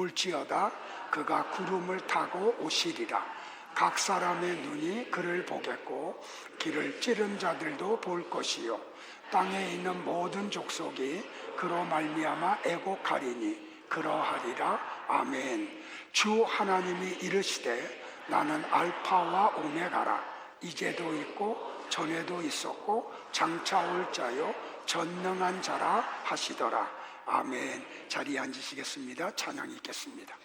볼지어다 그가 구름을 타고 오시리라. 각 사람의 눈이 그를 보겠고 길을 찌른 자들도 볼 것이요 땅에 있는 모든 족속이 그로 말미암아 애곡하리니 그러하리라. 아멘. 주 하나님이 이르시되 나는 알파와 오메가라. 이제도 있고 전에도 있었고 장차 올 자요 전능한 자라 하시더라. 아멘. 자리에 앉으시겠습니다. 찬양 있겠습니다.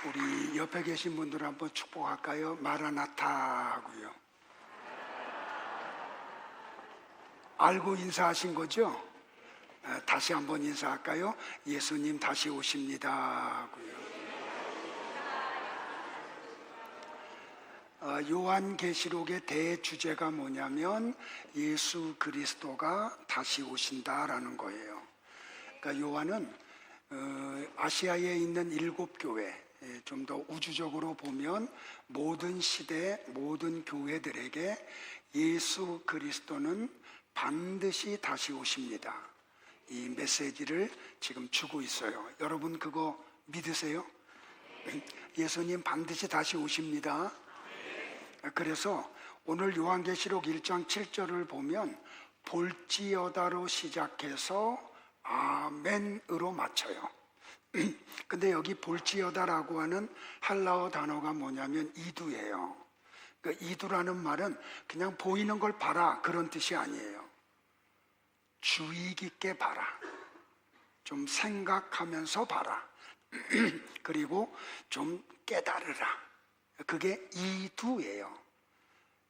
우리 옆에 계신 분들 한번 축복할까요? 마라나타 하고요. 알고 인사하신 거죠? 다시 한번 인사할까요? 예수님 다시 오십니다 하고요. 요한계시록의 대주제가 뭐냐면 예수 그리스도가 다시 오신다라는 거예요. 그러니까 요한은 아시아에 있는 7교회, 좀 더 우주적으로 보면 모든 시대, 모든 교회들에게 예수 그리스도는 반드시 다시 오십니다. 이 메시지를 지금 주고 있어요. 여러분 그거 믿으세요? 예수님 반드시 다시 오십니다. 그래서 오늘 요한계시록 1장 7절을 보면 볼지어다로 시작해서 아멘으로 마쳐요. 근데 여기 볼지어다라고 하는 헬라어 단어가 뭐냐면 이두예요. 그러니까 이두라는 말은 그냥 보이는 걸 봐라 그런 뜻이 아니에요. 주의 깊게 봐라. 좀 생각하면서 봐라. 그리고 좀 깨달으라. 그게 이두예요.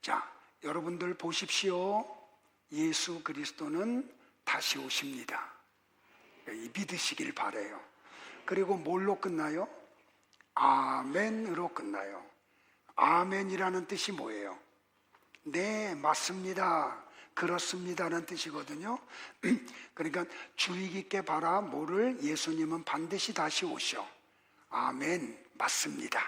자, 여러분들 보십시오. 예수 그리스도는 다시 오십니다. 믿으시길 바라요. 그리고 뭘로 끝나요? 아멘으로 끝나요. 아멘이라는 뜻이 뭐예요? 네, 맞습니다. 그렇습니다라는 뜻이거든요. 그러니까 주의 깊게 봐라. 뭐를? 예수님은 반드시 다시 오셔. 아멘, 맞습니다.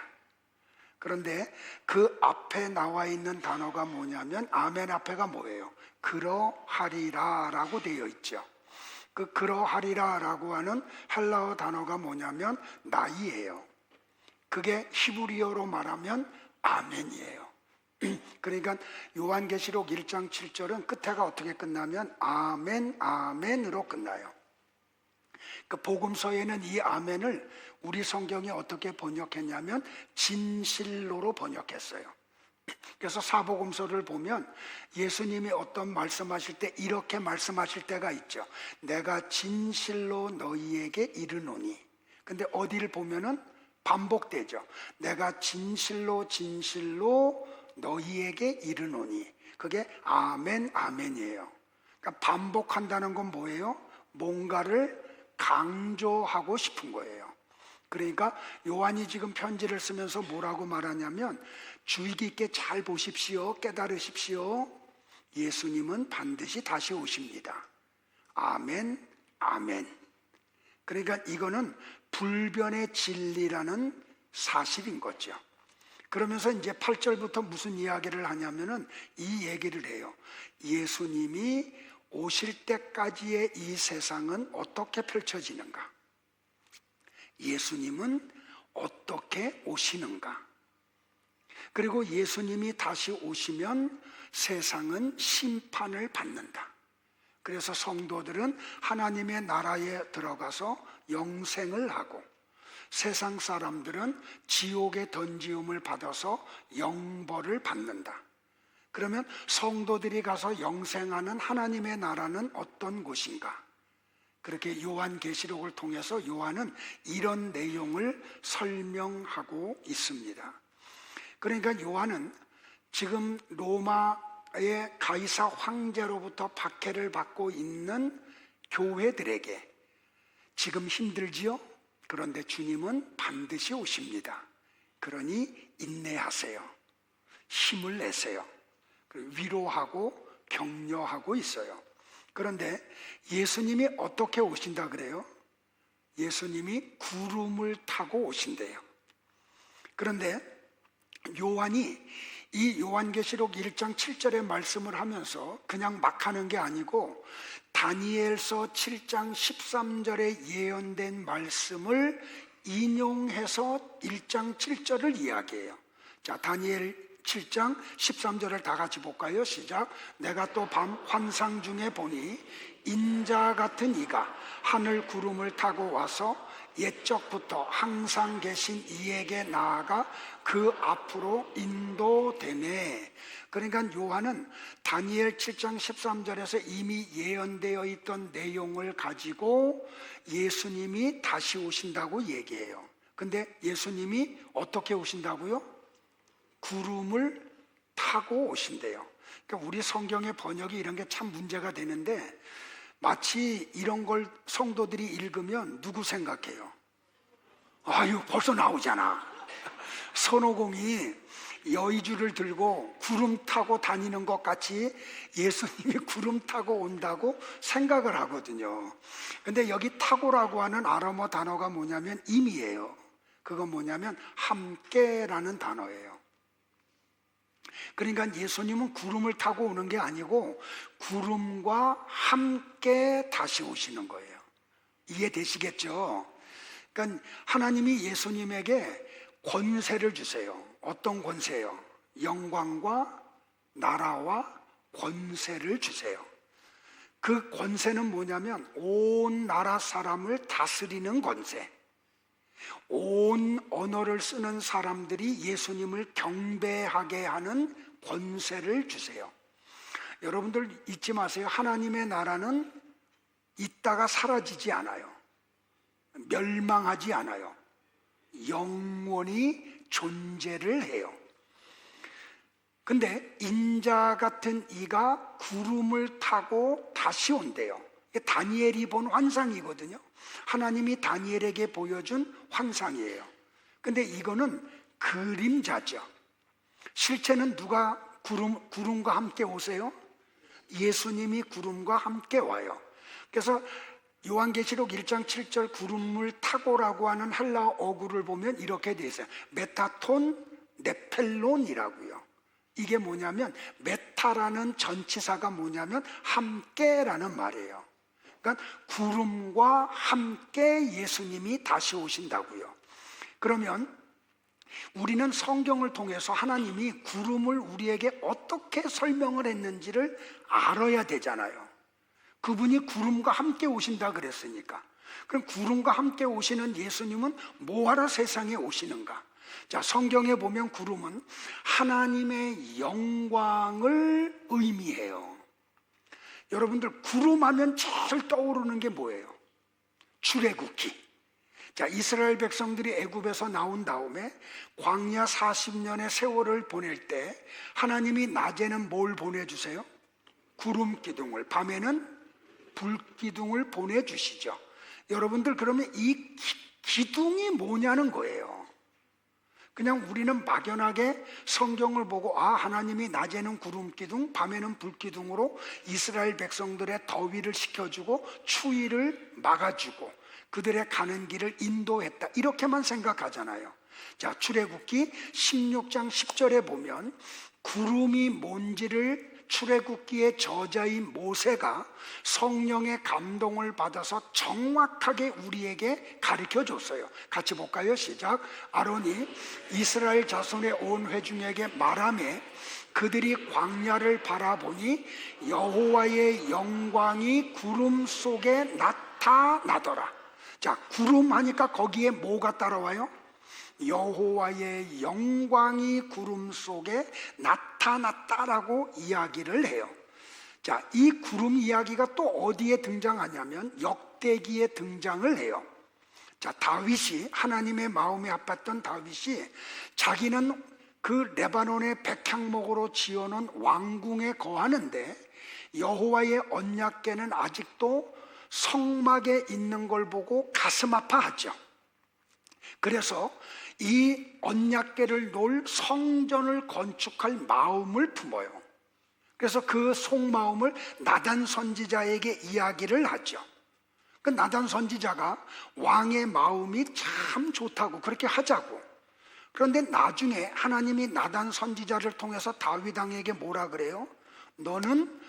그런데 그 앞에 나와 있는 단어가 뭐냐면 아멘 앞에가 뭐예요? 그러하리라 라고 되어 있죠. 그 그러하리라 라고 하는 헬라어 단어가 뭐냐면 나이예요. 그게 히브리어로 말하면 아멘이에요. 그러니까 요한계시록 1장 7절은 끝에가 어떻게 끝나면 아멘 아멘으로 끝나요. 그 복음서에는 이 아멘을 우리 성경이 어떻게 번역했냐면 진실로로 번역했어요. 그래서 사복음서를 보면 예수님이 어떤 말씀하실 때 이렇게 말씀하실 때가 있죠. 내가 진실로 너희에게 이르노니. 근데 어디를 보면은 반복되죠. 내가 진실로 진실로 너희에게 이르노니. 그게 아멘 아멘이에요. 그러니까 반복한다는 건 뭐예요? 뭔가를 강조하고 싶은 거예요. 그러니까 요한이 지금 편지를 쓰면서 뭐라고 말하냐면 주의 깊게 잘 보십시오. 깨달으십시오. 예수님은 반드시 다시 오십니다. 아멘, 아멘. 그러니까 이거는 불변의 진리라는 사실인 거죠. 그러면서 이제 8절부터 무슨 이야기를 하냐면은 이 얘기를 해요. 예수님이 오실 때까지의 이 세상은 어떻게 펼쳐지는가? 예수님은 어떻게 오시는가? 그리고 예수님이 다시 오시면 세상은 심판을 받는다. 그래서 성도들은 하나님의 나라에 들어가서 영생을 하고 세상 사람들은 지옥의 던지움을 받아서 영벌을 받는다. 그러면 성도들이 가서 영생하는 하나님의 나라는 어떤 곳인가? 그렇게 요한계시록을 통해서 요한은 이런 내용을 설명하고 있습니다. 그러니까 요한은 지금 로마의 가이사 황제로부터 박해를 받고 있는 교회들에게 지금 힘들지요? 그런데 주님은 반드시 오십니다. 그러니 인내하세요. 힘을 내세요. 위로하고 격려하고 있어요. 그런데 예수님이 어떻게 오신다 그래요? 예수님이 구름을 타고 오신대요. 그런데 요한이 이 요한계시록 1장 7절의 말씀을 하면서 그냥 막 하는 게 아니고 다니엘서 7장 13절에 예언된 말씀을 인용해서 1장 7절을 이야기해요. 자, 다니엘 7장 13절을 다 같이 볼까요? 시작. 내가 또 밤 환상 중에 보니 인자 같은 이가 하늘 구름을 타고 와서 옛적부터 항상 계신 이에게 나아가 그 앞으로 인도되네. 그러니까 요한은 다니엘 7장 13절에서 이미 예언되어 있던 내용을 가지고 예수님이 다시 오신다고 얘기해요. 근데 예수님이 어떻게 오신다고요? 구름을 타고 오신대요. 그러니까 우리 성경의 번역이 이런 게 참 문제가 되는데, 마치 이런 걸 성도들이 읽으면 누구 생각해요? 아유, 벌써 나오잖아. 손오공이 여의주를 들고 구름 타고 다니는 것 같이 예수님이 구름 타고 온다고 생각을 하거든요. 근데 여기 타고라고 하는 아람어 단어가 뭐냐면 임이에요. 그건 뭐냐면 함께라는 단어예요. 그러니까 예수님은 구름을 타고 오는 게 아니고 구름과 함께 다시 오시는 거예요. 이해되시겠죠? 그러니까 하나님이 예수님에게 권세를 주세요. 어떤 권세요? 영광과 나라와 권세를 주세요. 그 권세는 뭐냐면 온 나라 사람을 다스리는 권세. 온 언어를 쓰는 사람들이 예수님을 경배하게 하는 권세를 주세요. 여러분들 잊지 마세요. 하나님의 나라는 있다가 사라지지 않아요. 멸망하지 않아요. 영원히 존재를 해요. 근데 인자 같은 이가 구름을 타고 다시 온대요. 이게 다니엘이 본 환상이거든요. 하나님이 다니엘에게 보여준 환상이에요. 근데 이거는 그림자죠. 실체는 누가 구름과 함께 오세요? 예수님이 구름과 함께 와요. 그래서 요한계시록 1장 7절 구름을 타고라고 하는 헬라어 어구를 보면 이렇게 되어 있어요. 메타톤 네펠론이라고요. 이게 뭐냐면 메타라는 전치사가 뭐냐면 함께라는 말이에요. 그러니까 구름과 함께 예수님이 다시 오신다고요. 그러면 우리는 성경을 통해서 하나님이 구름을 우리에게 어떻게 설명을 했는지를 알아야 되잖아요. 그분이 구름과 함께 오신다 그랬으니까. 그럼 구름과 함께 오시는 예수님은 뭐하러 세상에 오시는가? 자, 성경에 보면 구름은 하나님의 영광을 의미해요. 여러분들 구름하면 제일 떠오르는 게 뭐예요? 출애굽기. 자, 이스라엘 백성들이 애굽에서 나온 다음에 광야 40년의 세월을 보낼 때 하나님이 낮에는 뭘 보내주세요? 구름 기둥을, 밤에는 불 기둥을 보내주시죠. 여러분들 그러면 이 기둥이 뭐냐는 거예요. 그냥 우리는 막연하게 성경을 보고 하나님이 낮에는 구름 기둥, 밤에는 불 기둥으로 이스라엘 백성들의 더위를 식혀주고 추위를 막아주고 그들의 가는 길을 인도했다, 이렇게만 생각하잖아요. 자, 출애굽기 16장 10절에 보면 구름이 뭔지를 출애굽기의 저자인 모세가 성령의 감동을 받아서 정확하게 우리에게 가르쳐 줬어요. 같이 볼까요? 시작. 아론이 이스라엘 자손의 온 회중에게 말하매 그들이 광야를 바라보니 여호와의 영광이 구름 속에 나타나더라. 자, 구름 하니까 거기에 뭐가 따라와요? 여호와의 영광이 구름 속에 나타났다라고 이야기를 해요. 자, 이 구름 이야기가 또 어디에 등장하냐면 역대기에 등장을 해요. 자, 다윗이, 하나님의 마음에 아팠던 다윗이 자기는 그 레바논의 백향목으로 지어놓은 왕궁에 거하는데 여호와의 언약궤는 아직도 성막에 있는 걸 보고 가슴 아파하죠. 그래서 이 언약궤를 놓을 성전을 건축할 마음을 품어요. 그래서 그 속마음을 나단 선지자에게 이야기를 하죠. 그 나단 선지자가 왕의 마음이 참 좋다고 그렇게 하자고. 그런데 나중에 하나님이 나단 선지자를 통해서 다윗 왕에게 뭐라 그래요? 너는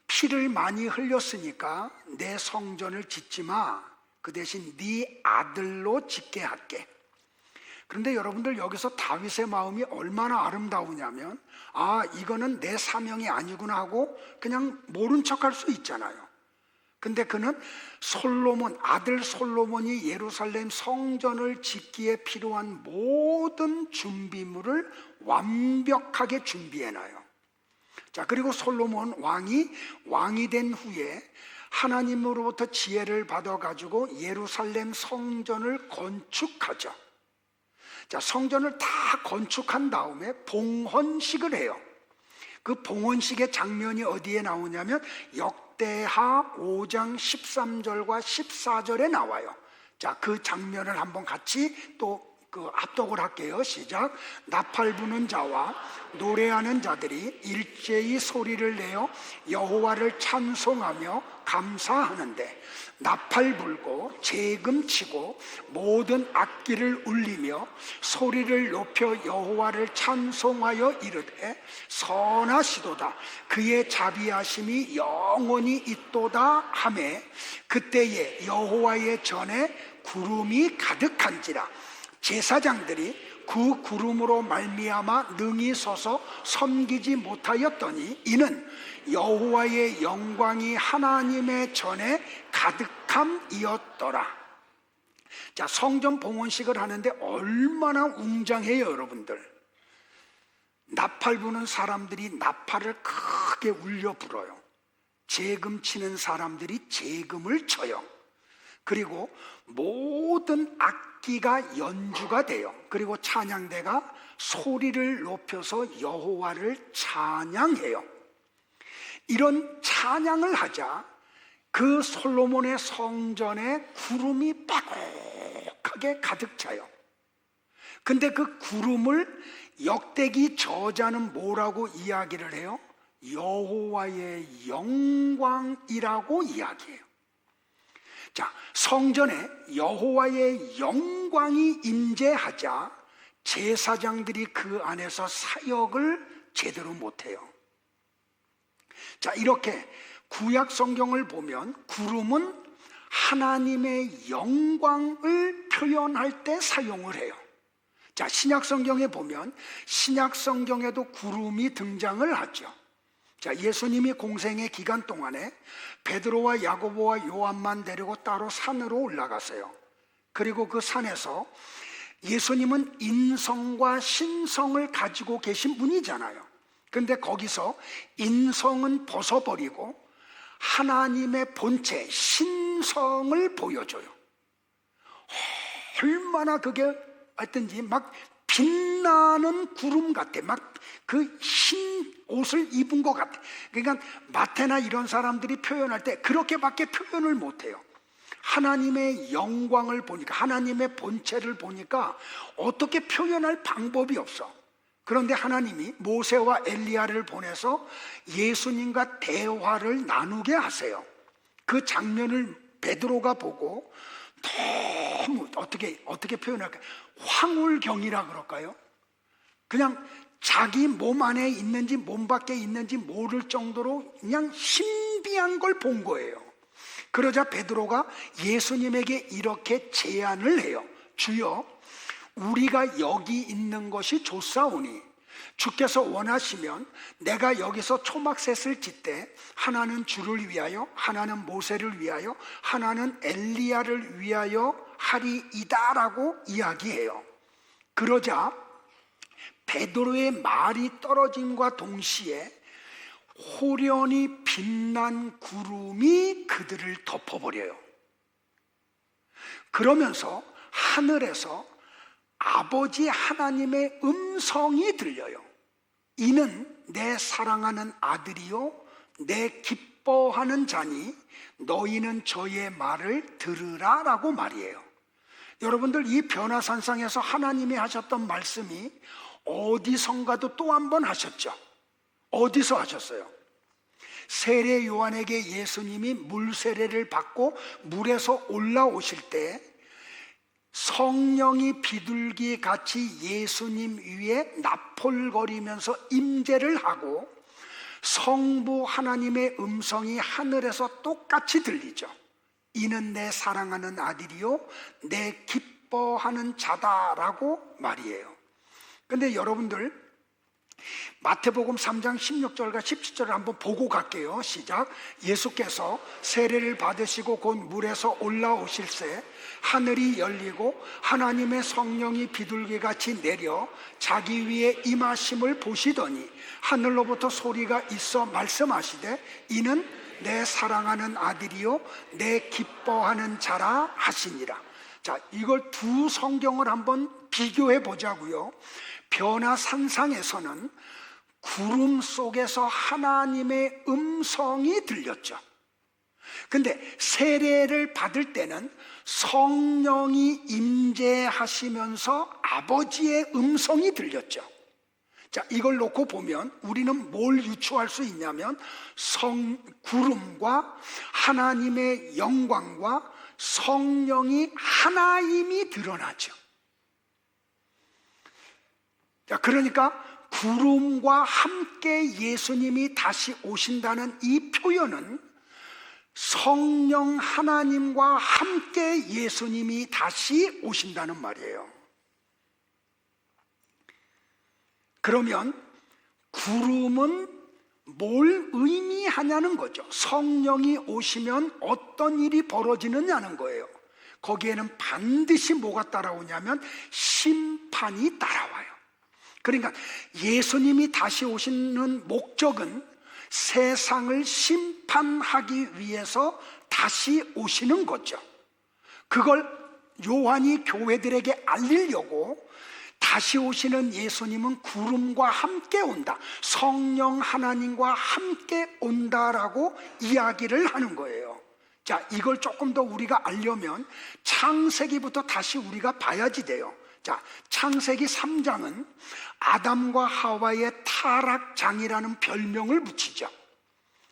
피를 많이 흘렸으니까 내 성전을 짓지 마. 그 대신 네 아들로 짓게 할게. 그런데 여러분들 여기서 다윗의 마음이 얼마나 아름다우냐면 이거는 내 사명이 아니구나 하고 그냥 모른 척할 수 있잖아요. 근데 그는 아들 솔로몬이 예루살렘 성전을 짓기에 필요한 모든 준비물을 완벽하게 준비해놔요. 자, 그리고 솔로몬 왕이 된 후에 하나님으로부터 지혜를 받아가지고 예루살렘 성전을 건축하죠. 자, 성전을 다 건축한 다음에 봉헌식을 해요. 그 봉헌식의 장면이 어디에 나오냐면 역대하 5장 13절과 14절에 나와요. 자, 그 장면을 한번 같이 또 합독을 할게요. 시작. 나팔 부는 자와 노래하는 자들이 일제히 소리를 내어 여호와를 찬송하며 감사하는데, 나팔 불고 재금 치고 모든 악기를 울리며 소리를 높여 여호와를 찬송하여 이르되 선하시도다, 그의 자비하심이 영원히 있도다 하매, 그때에 여호와의 전에 구름이 가득한지라. 제사장들이 그 구름으로 말미암아 능히 서서 섬기지 못하였더니, 이는 여호와의 영광이 하나님의 전에 가득함이었더라. 자, 성전 봉헌식을 하는데 얼마나 웅장해요, 여러분들. 나팔 부는 사람들이 나팔을 크게 울려 불어요. 재금 치는 사람들이 재금을 쳐요. 그리고 모든 악기가 연주가 돼요. 그리고 찬양대가 소리를 높여서 여호와를 찬양해요. 이런 찬양을 하자 그 솔로몬의 성전에 구름이 빼곡하게 가득 차요. 근데 그 구름을 역대기 저자는 뭐라고 이야기를 해요? 여호와의 영광이라고 이야기해요. 자, 성전에 여호와의 영광이 임재하자 제사장들이 그 안에서 사역을 제대로 못해요. 자, 이렇게 구약 성경을 보면 구름은 하나님의 영광을 표현할 때 사용을 해요. 자, 신약 성경에 보면 신약 성경에도 구름이 등장을 하죠. 자, 예수님이 공생의 기간 동안에 베드로와 야고보와 요한만 데리고 따로 산으로 올라가세요. 그리고 그 산에서 예수님은 인성과 신성을 가지고 계신 분이잖아요. 근데 거기서 인성은 벗어버리고 하나님의 본체 신성을 보여줘요. 얼마나 그게 어떤지 막 빛나는 구름 같아. 막 그 흰 옷을 입은 것 같아. 그러니까 마태나 이런 사람들이 표현할 때 그렇게밖에 표현을 못해요. 하나님의 영광을 보니까, 하나님의 본체를 보니까 어떻게 표현할 방법이 없어. 그런데 하나님이 모세와 엘리야를 보내서 예수님과 대화를 나누게 하세요. 그 장면을 베드로가 보고 너무 어떻게 표현할까요? 황홀경이라 그럴까요? 그냥 자기 몸 안에 있는지 몸 밖에 있는지 모를 정도로 그냥 신비한 걸 본 거예요. 그러자 베드로가 예수님에게 이렇게 제안을 해요. 주여, 우리가 여기 있는 것이 좋사오니 주께서 원하시면 내가 여기서 초막셋을 짓되 하나는 주를 위하여, 하나는 모세를 위하여, 하나는 엘리야를 위하여 하리이다라고 이야기해요. 그러자 베드로의 말이 떨어짐과 동시에 호련히 빛난 구름이 그들을 덮어버려요. 그러면서 하늘에서 아버지 하나님의 음성이 들려요. 이는 내 사랑하는 아들이요 내 기뻐하는 자니 너희는 저의 말을 들으라 라고 말이에요. 여러분들, 이 변화산상에서 하나님이 하셨던 말씀이 어디선가도 또 한 번 하셨죠. 어디서 하셨어요? 세례 요한에게 예수님이 물 세례를 받고 물에서 올라오실 때 성령이 비둘기 같이 예수님 위에 나폴거리면서 임재를 하고 성부 하나님의 음성이 하늘에서 똑같이 들리죠. 이는 내 사랑하는 아들이요 내 기뻐하는 자다라고 말이에요. 근데 여러분들, 마태복음 3장 16절과 17절을 한번 보고 갈게요. 시작. 예수께서 세례를 받으시고 곧 물에서 올라오실새 하늘이 열리고 하나님의 성령이 비둘기같이 내려 자기 위에 임하심을 보시더니 하늘로부터 소리가 있어 말씀하시되 이는 내 사랑하는 아들이요 내 기뻐하는 자라 하시니라. 자, 이걸 두 성경을 한번 비교해 보자고요. 변화산상에서는 구름 속에서 하나님의 음성이 들렸죠. 근데 세례를 받을 때는 성령이 임재하시면서 아버지의 음성이 들렸죠. 자, 이걸 놓고 보면 우리는 뭘 유추할 수 있냐면 구름과 하나님의 영광과 성령이 하나임이 드러나죠. 자, 그러니까 구름과 함께 예수님이 다시 오신다는 이 표현은 성령 하나님과 함께 예수님이 다시 오신다는 말이에요. 그러면 구름은 뭘 의미하냐는 거죠. 성령이 오시면 어떤 일이 벌어지느냐는 거예요. 거기에는 반드시 뭐가 따라오냐면 심판이 따라와요. 그러니까 예수님이 다시 오시는 목적은 세상을 심판하기 위해서 다시 오시는 거죠. 그걸 요한이 교회들에게 알리려고 다시 오시는 예수님은 구름과 함께 온다, 성령 하나님과 함께 온다라고 이야기를 하는 거예요. 자, 이걸 조금 더 우리가 알려면 창세기부터 다시 우리가 봐야지 돼요. 자, 창세기 3장은 아담과 하와의 타락장이라는 별명을 붙이죠.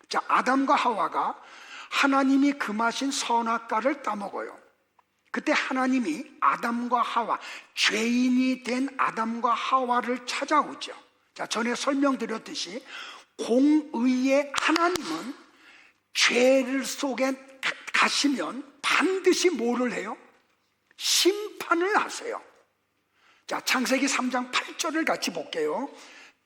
자, 아담과 하와가 하나님이 금하신 선악과를 따먹어요. 그때 하나님이 아담과 하와, 죄인이 된 아담과 하와를 찾아오죠. 자, 전에 설명드렸듯이 공의의 하나님은 죄를 속에 가시면 반드시 뭐를 해요? 심판을 하세요. 자, 창세기 3장 8절을 같이 볼게요.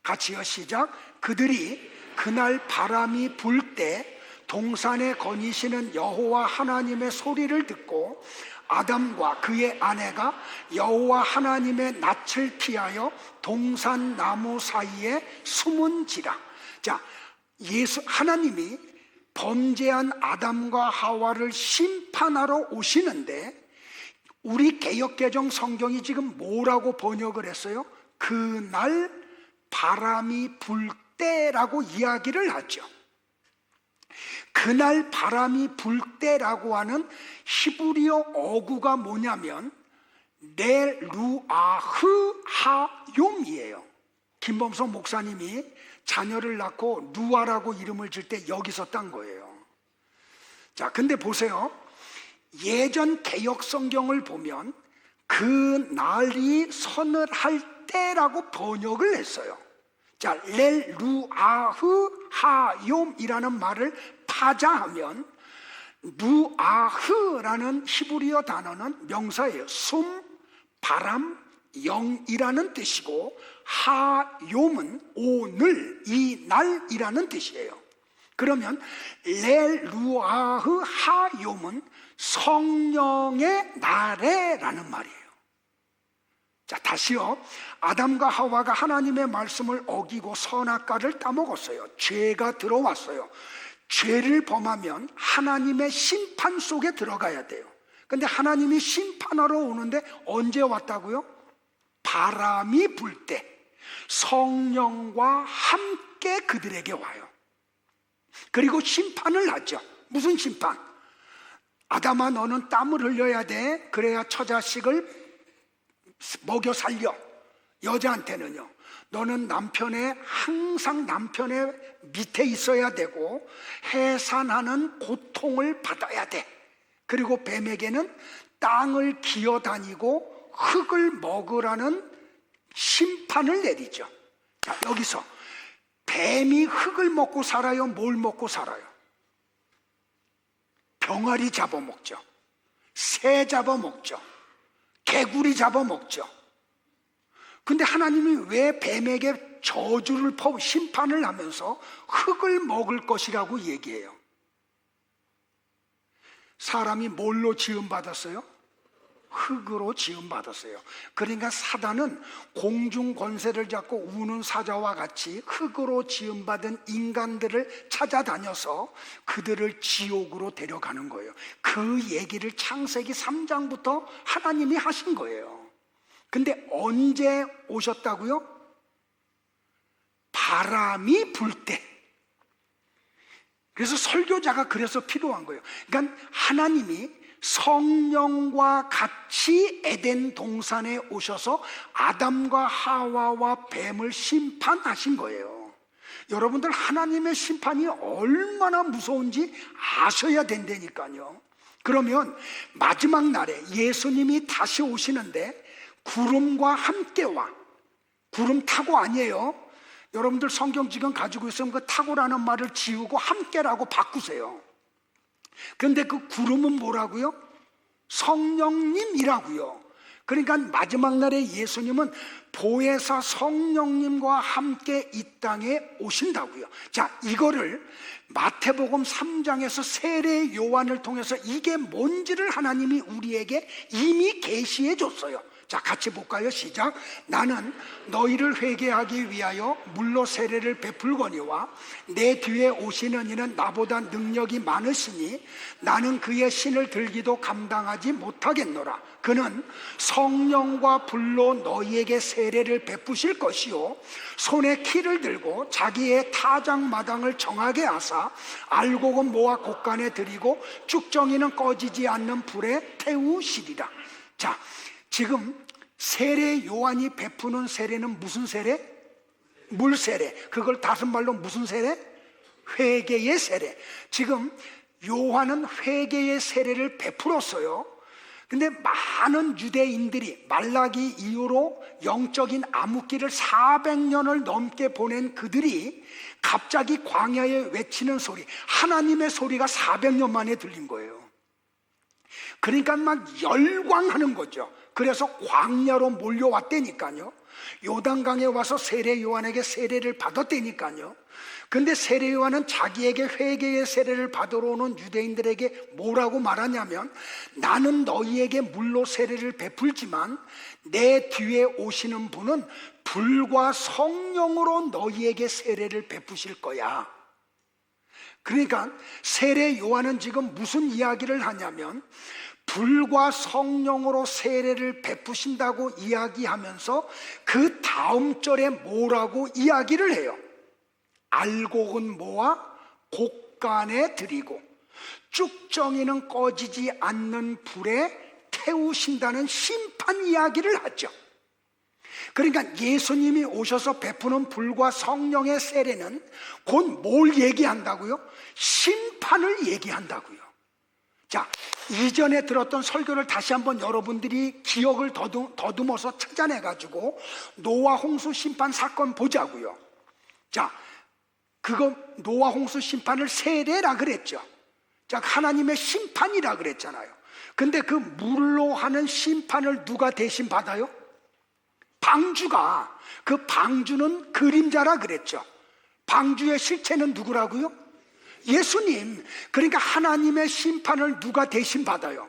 같이요, 시작. 그들이 그날 바람이 불 때 동산에 거니시는 여호와 하나님의 소리를 듣고 아담과 그의 아내가 여호와 하나님의 낯을 피하여 동산 나무 사이에 숨은지라. 자, 하나님이 범죄한 아담과 하와를 심판하러 오시는데 우리 개역개정 성경이 지금 뭐라고 번역을 했어요? 그날 바람이 불 때라고 이야기를 하죠. 그날 바람이 불 때라고 하는 히브리어 어구가 뭐냐면 네루아흐 하욤이에요. 김범석 목사님이 자녀를 낳고 루아라고 이름을 질 때 여기서 딴 거예요. 자, 근데 보세요. 예전 개역 성경을 보면 그 날이 서늘할 때라고 번역을 했어요. 자, 렐루아흐 하욤이라는 말을 파자하면 루아흐라는 히브리어 단어는 명사예요. 숨, 바람, 영이라는 뜻이고 하욤은 오늘, 이 날이라는 뜻이에요. 그러면 렐루아흐 하욤은 성령의 날에라는 말이에요. 자, 다시요. 아담과 하와가 하나님의 말씀을 어기고 선악과를 따먹었어요. 죄가 들어왔어요. 죄를 범하면 하나님의 심판 속에 들어가야 돼요. 근데 하나님이 심판하러 오는데 언제 왔다고요? 바람이 불 때 성령과 함께 그들에게 와요. 그리고 심판을 하죠. 무슨 심판? 아담아, 너는 땀을 흘려야 돼. 그래야 처자식을 먹여 살려. 여자한테는요, 너는 항상 남편의 밑에 있어야 되고 해산하는 고통을 받아야 돼. 그리고 뱀에게는 땅을 기어다니고 흙을 먹으라는 심판을 내리죠. 자, 여기서 뱀이 흙을 먹고 살아요? 뭘 먹고 살아요? 병아리 잡아먹죠. 새 잡아먹죠. 개구리 잡아먹죠. 근데 하나님이 왜 뱀에게 저주를 심판을 하면서 흙을 먹을 것이라고 얘기해요? 사람이 뭘로 지음받았어요? 흙으로 지음받았어요. 그러니까 사단은 공중 권세를 잡고 우는 사자와 같이 흙으로 지음받은 인간들을 찾아다녀서 그들을 지옥으로 데려가는 거예요. 그 얘기를 창세기 3장부터 하나님이 하신 거예요. 근데 언제 오셨다고요? 바람이 불 때. 그래서 설교자가 그래서 필요한 거예요. 그러니까 하나님이 성령과 같이 에덴 동산에 오셔서 아담과 하와와 뱀을 심판하신 거예요. 여러분들, 하나님의 심판이 얼마나 무서운지 아셔야 된다니까요. 그러면 마지막 날에 예수님이 다시 오시는데 구름과 함께 와. 구름 타고 아니에요. 여러분들 성경 지금 가지고 있으면 그 타고라는 말을 지우고 함께라고 바꾸세요. 그런데 그 구름은 뭐라고요? 성령님이라고요. 그러니까 마지막 날에 예수님은 보혜사 성령님과 함께 이 땅에 오신다고요. 자, 이거를 마태복음 3장에서 세례 요한을 통해서 이게 뭔지를 하나님이 우리에게 이미 계시해 줬어요. 자, 같이 볼까요? 시작. 나는 너희를 회개하기 위하여 물로 세례를 베풀거니와 내 뒤에 오시는 이는 나보다 능력이 많으시니 나는 그의 신을 들기도 감당하지 못하겠노라. 그는 성령과 불로 너희에게 세례를 베푸실 것이요 손에 키를 들고 자기의 타작마당을 정하게 하사 알곡은 모아 곳간에 들이고 쭉정이는 꺼지지 않는 불에 태우시리라. 자, 지금 세례 요한이 베푸는 세례는 무슨 세례? 물세례. 그걸 다른 말로 무슨 세례? 회개의 세례. 지금 요한은 회개의 세례를 베풀었어요. 근데 많은 유대인들이 말라기 이후로 영적인 암흑기를 400년을 넘게 보낸 그들이 갑자기 광야에 외치는 소리, 하나님의 소리가 400년 만에 들린 거예요. 그러니까 막 열광하는 거죠. 그래서 광야로 몰려왔다니까요. 요단강에 와서 세례 요한에게 세례를 받았다니까요. 근데 세례 요한은 자기에게 회개의 세례를 받으러 오는 유대인들에게 뭐라고 말하냐면, 나는 너희에게 물로 세례를 베풀지만 내 뒤에 오시는 분은 불과 성령으로 너희에게 세례를 베푸실 거야. 그러니까 세례 요한은 지금 무슨 이야기를 하냐면, 불과 성령으로 세례를 베푸신다고 이야기하면서 그 다음 절에 뭐라고 이야기를 해요? 알곡은 모아 곳간에 들이고 쭉정이는 꺼지지 않는 불에 태우신다는 심판 이야기를 하죠. 그러니까 예수님이 오셔서 베푸는 불과 성령의 세례는 곧 뭘 얘기한다고요? 심판을 얘기한다고요. 자, 이전에 들었던 설교를 다시 한번 여러분들이 기억을 더듬어서 찾아내가지고 노아 홍수 심판 사건 보자고요. 자, 그거 노아 홍수 심판을 세례라 그랬죠. 자, 하나님의 심판이라 그랬잖아요. 근데 그 물로 하는 심판을 누가 대신 받아요? 방주가. 그 방주는 그림자라 그랬죠. 방주의 실체는 누구라고요? 예수님. 그러니까 하나님의 심판을 누가 대신 받아요?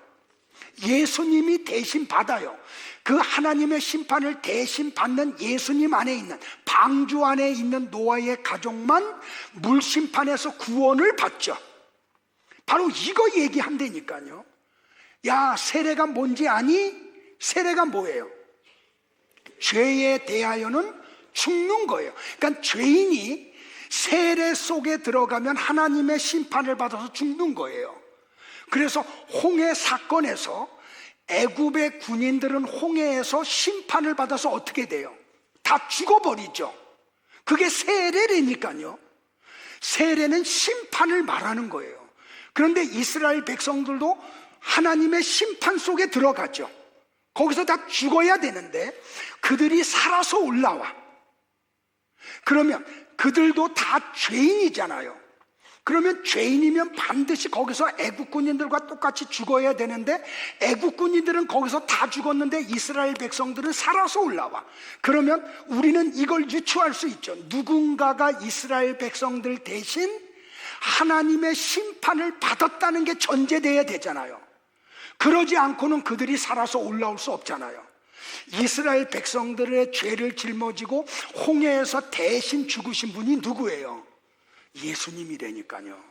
예수님이 대신 받아요. 그 하나님의 심판을 대신 받는 예수님 안에 있는, 방주 안에 있는 노아의 가족만 물심판에서 구원을 받죠. 바로 이거 얘기한다니까요. 야, 세례가 뭔지 아니? 세례가 뭐예요? 죄에 대하여는 죽는 거예요. 그러니까 죄인이 세례 속에 들어가면 하나님의 심판을 받아서 죽는 거예요. 그래서 홍해 사건에서 애굽의 군인들은 홍해에서 심판을 받아서 어떻게 돼요? 다 죽어버리죠. 그게 세례라니까요. 세례는 심판을 말하는 거예요. 그런데 이스라엘 백성들도 하나님의 심판 속에 들어가죠. 거기서 다 죽어야 되는데 그들이 살아서 올라와. 그러면 그들도 다 죄인이잖아요. 그러면 죄인이면 반드시 거기서 애국 군인들과 똑같이 죽어야 되는데 애국 군인들은 거기서 다 죽었는데 이스라엘 백성들은 살아서 올라와. 그러면 우리는 이걸 유추할 수 있죠. 누군가가 이스라엘 백성들 대신 하나님의 심판을 받았다는 게 전제돼야 되잖아요. 그러지 않고는 그들이 살아서 올라올 수 없잖아요. 이스라엘 백성들의 죄를 짊어지고 홍해에서 대신 죽으신 분이 누구예요? 예수님이라니까요.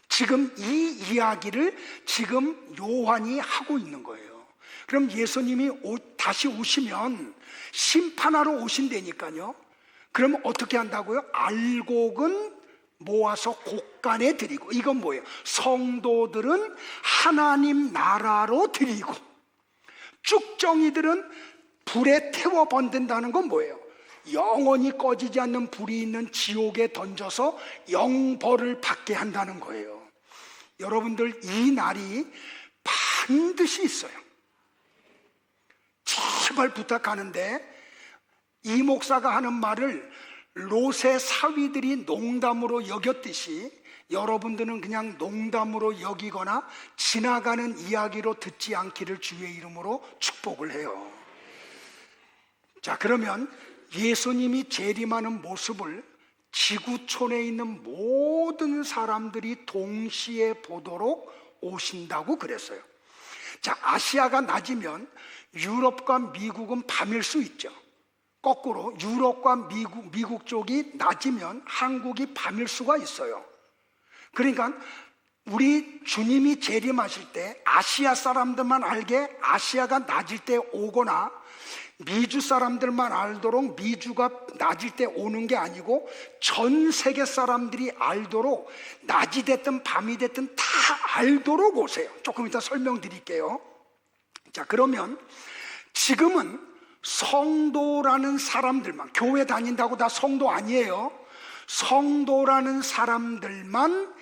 지금 이 이야기를 지금 요한이 하고 있는 거예요. 그럼 예수님이 다시 오시면 심판하러 오신다니까요. 그럼 어떻게 한다고요? 알곡은 모아서 곳간에 드리고, 이건 뭐예요? 성도들은 하나님 나라로 드리고, 쭉정이들은 불에 태워 번든다는 건 뭐예요? 영원히 꺼지지 않는 불이 있는 지옥에 던져서 영벌을 받게 한다는 거예요. 여러분들, 이 날이 반드시 있어요. 제발 부탁하는데, 이 목사가 하는 말을 롯의 사위들이 농담으로 여겼듯이 여러분들은 그냥 농담으로 여기거나 지나가는 이야기로 듣지 않기를 주의 이름으로 축복을 해요. 자, 그러면 예수님이 재림하는 모습을 지구촌에 있는 모든 사람들이 동시에 보도록 오신다고 그랬어요. 자, 아시아가 낮이면 유럽과 미국은 밤일 수 있죠. 거꾸로 유럽과 미국 쪽이 낮이면 한국이 밤일 수가 있어요. 그러니까 우리 주님이 재림하실 때 아시아 사람들만 알게 아시아가 낮일 때 오거나 미주 사람들만 알도록 미주가 낮일 때 오는 게 아니고 전 세계 사람들이 알도록 낮이 됐든 밤이 됐든 다 알도록 오세요. 조금 이따 설명드릴게요. 자, 그러면 지금은 성도라는 사람들만, 교회 다닌다고 다 성도 아니에요. 성도라는 사람들만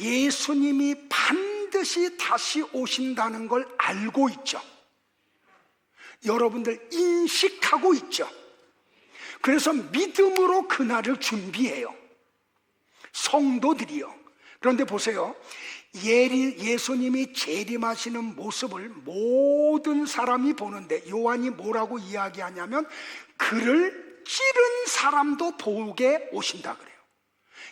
예수님이 반드시 다시 오신다는 걸 알고 있죠. 여러분들 인식하고 있죠. 그래서 믿음으로 그날을 준비해요. 성도들이요. 그런데 보세요. 예수님이 재림하시는 모습을 모든 사람이 보는데 요한이 뭐라고 이야기하냐면 그를 찌른 사람도 보게 오신다 그래요.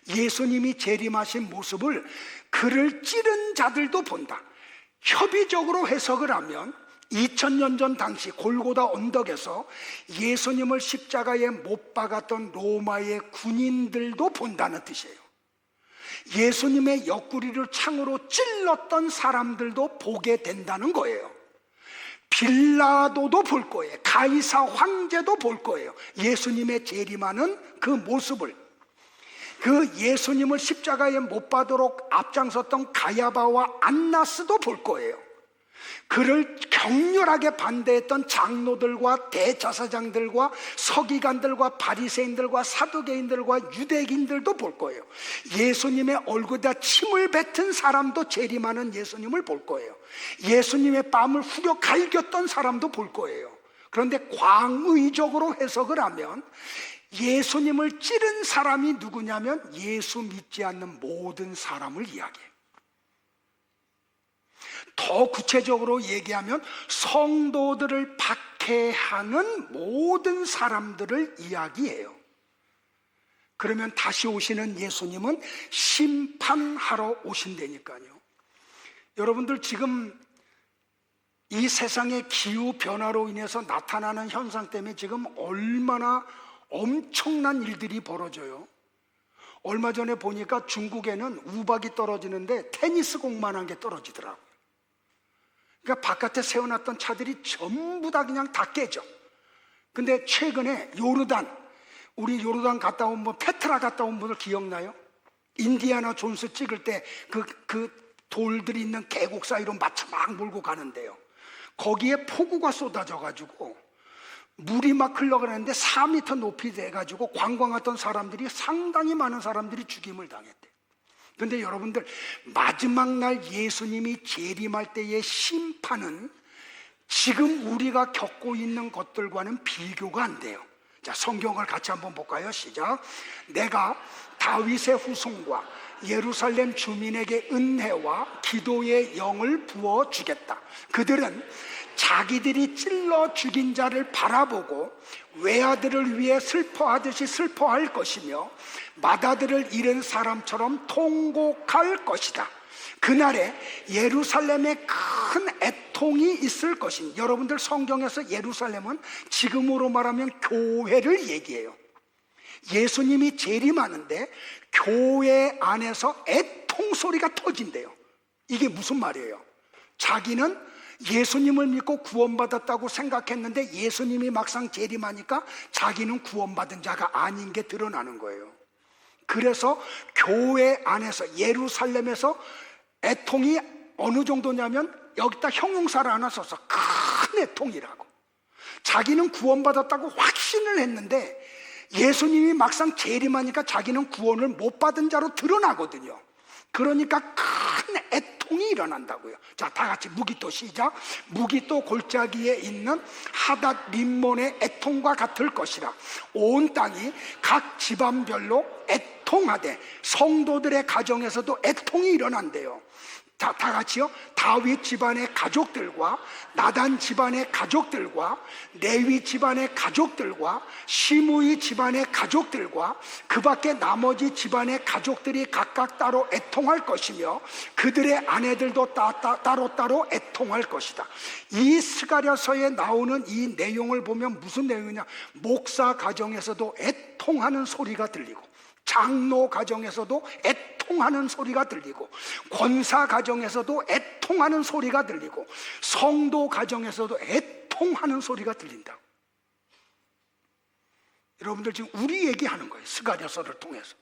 예수님이 재림하신 모습을 그를 찌른 자들도 본다. 협의적으로 해석을 하면 2000년 전 당시 골고다 언덕에서 예수님을 십자가에 못 박았던 로마의 군인들도 본다는 뜻이에요. 예수님의 옆구리를 창으로 찔렀던 사람들도 보게 된다는 거예요. 빌라도도 볼 거예요. 가이사 황제도 볼 거예요. 예수님의 재림하는 그 모습을. 그 예수님을 십자가에 못 박도록 앞장섰던 가야바와 안나스도 볼 거예요. 그를 격렬하게 반대했던 장로들과 대제사장들과 서기관들과 바리새인들과 사두개인들과 유대인들도 볼 거예요. 예수님의 얼굴에다 침을 뱉은 사람도 재림하는 예수님을 볼 거예요. 예수님의 뺨을 후려 갈겼던 사람도 볼 거예요. 그런데 광의적으로 해석을 하면 예수님을 찌른 사람이 누구냐면 예수 믿지 않는 모든 사람을 이야기해요. 더 구체적으로 얘기하면 성도들을 박해하는 모든 사람들을 이야기해요. 그러면 다시 오시는 예수님은 심판하러 오신다니까요. 여러분들 지금 이 세상의 기후 변화로 인해서 나타나는 현상 때문에 지금 얼마나 엄청난 일들이 벌어져요. 얼마 전에 보니까 중국에는 우박이 떨어지는데 테니스 공만한 게 떨어지더라고요. 그러니까 바깥에 세워놨던 차들이 전부 다 그냥 다 깨져. 근데 최근에 우리 요르단 갔다 온 페트라 갔다 온 분들 기억나요? 인디아나 존스 찍을 때 그 돌들이 있는 계곡 사이로 마차 막 몰고 가는데요. 거기에 폭우가 쏟아져가지고 물이 막 흘러가는데 4m 높이 돼가지고 관광 왔던 사람들이 상당히 많은 사람들이 죽임을 당했대요. 그런데 여러분들 마지막 날 예수님이 재림할 때의 심판은 지금 우리가 겪고 있는 것들과는 비교가 안 돼요. 자, 성경을 같이 한번 볼까요? 시작. 내가 다윗의 후손과 예루살렘 주민에게 은혜와 기도의 영을 부어주겠다. 그들은 자기들이 찔러 죽인 자를 바라보고 외아들을 위해 슬퍼하듯이 슬퍼할 것이며 맏아들을 잃은 사람처럼 통곡할 것이다. 그날에 예루살렘에 큰 애통이 있을 것인. 여러분들 성경에서 예루살렘은 지금으로 말하면 교회를 얘기해요. 예수님이 재림하는데 교회 안에서 애통 소리가 터진대요. 이게 무슨 말이에요? 자기는 예수님을 믿고 구원받았다고 생각했는데 예수님이 막상 재림하니까 자기는 구원받은 자가 아닌 게 드러나는 거예요. 그래서 교회 안에서, 예루살렘에서 애통이 어느 정도냐면 여기다 형용사를 하나 써서 큰 애통이라고. 자기는 구원받았다고 확신을 했는데 예수님이 막상 재림하니까 자기는 구원을 못 받은 자로 드러나거든요. 그러니까 큰 애통이 일어난다고요. 자, 다 같이 무기또 시작. 무기또 골짜기에 있는 하닷 림몬의 애통과 같을 것이라. 온 땅이 각 집안별로 애통하되, 성도들의 가정에서도 애통이 일어난대요. 다 같이요. 다윗 집안의 가족들과 나단 집안의 가족들과 레위 집안의 가족들과 시므이 집안의 가족들과 그 밖에 나머지 집안의 가족들이 각각 따로 애통할 것이며 그들의 아내들도 따로따로 애통할 것이다. 이 스가랴서에 나오는 이 내용을 보면 무슨 내용이냐, 목사 가정에서도 애통하는 소리가 들리고, 장로 가정에서도 애통하는 소리가 들리고, 권사 가정에서도 애통하는 소리가 들리고, 성도 가정에서도 애통하는 소리가 들린다. 여러분들 지금 우리 얘기하는 거예요. 스가랴서를 통해서.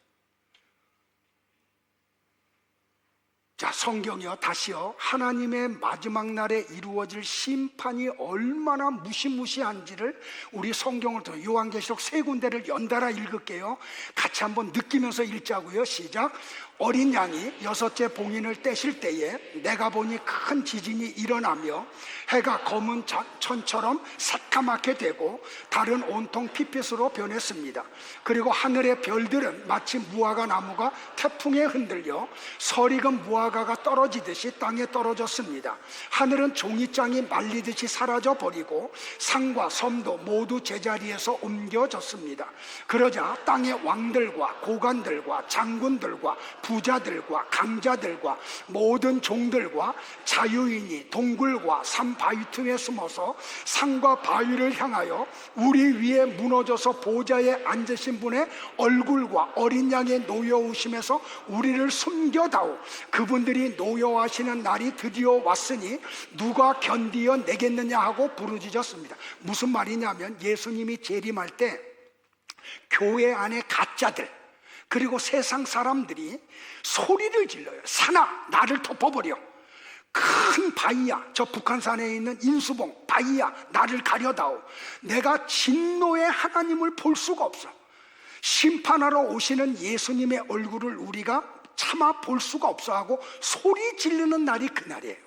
자, 성경이요, 다시요, 하나님의 마지막 날에 이루어질 심판이 얼마나 무시무시한지를 우리 성경을 통해 요한계시록 3군데를 연달아 읽을게요. 같이 한번 느끼면서 읽자고요. 시작. 어린 양이 6째 봉인을 떼실 때에 내가 보니 큰 지진이 일어나며 해가 검은 천처럼 새까맣게 되고 달은 온통 피빛으로 변했습니다. 그리고 하늘의 별들은 마치 무화과 나무가 태풍에 흔들려 설익은 무화과가 떨어지듯이 땅에 떨어졌습니다. 하늘은 종이장이 말리듯이 사라져 버리고 산과 섬도 모두 제자리에서 옮겨졌습니다. 그러자 땅의 왕들과 고관들과 장군들과 부자들과 강자들과 모든 종들과 자유인이 동굴과 산 바위 틈에 숨어서 산과 바위를 향하여 우리 위에 무너져서 보좌에 앉으신 분의 얼굴과 어린 양의 노여우심에서 우리를 숨겨다오. 그분들이 노여워하시는 날이 드디어 왔으니 누가 견디어 내겠느냐 하고 부르짖었습니다. 무슨 말이냐면 예수님이 재림할 때 교회 안에 가짜들 그리고 세상 사람들이 소리를 질러요. 산아, 나를 덮어버려. 큰 바위야, 저 북한산에 있는 인수봉 바위야, 나를 가려다오. 내가 진노의 하나님을 볼 수가 없어. 심판하러 오시는 예수님의 얼굴을 우리가 차마 볼 수가 없어 하고 소리 지르는 날이 그날이에요.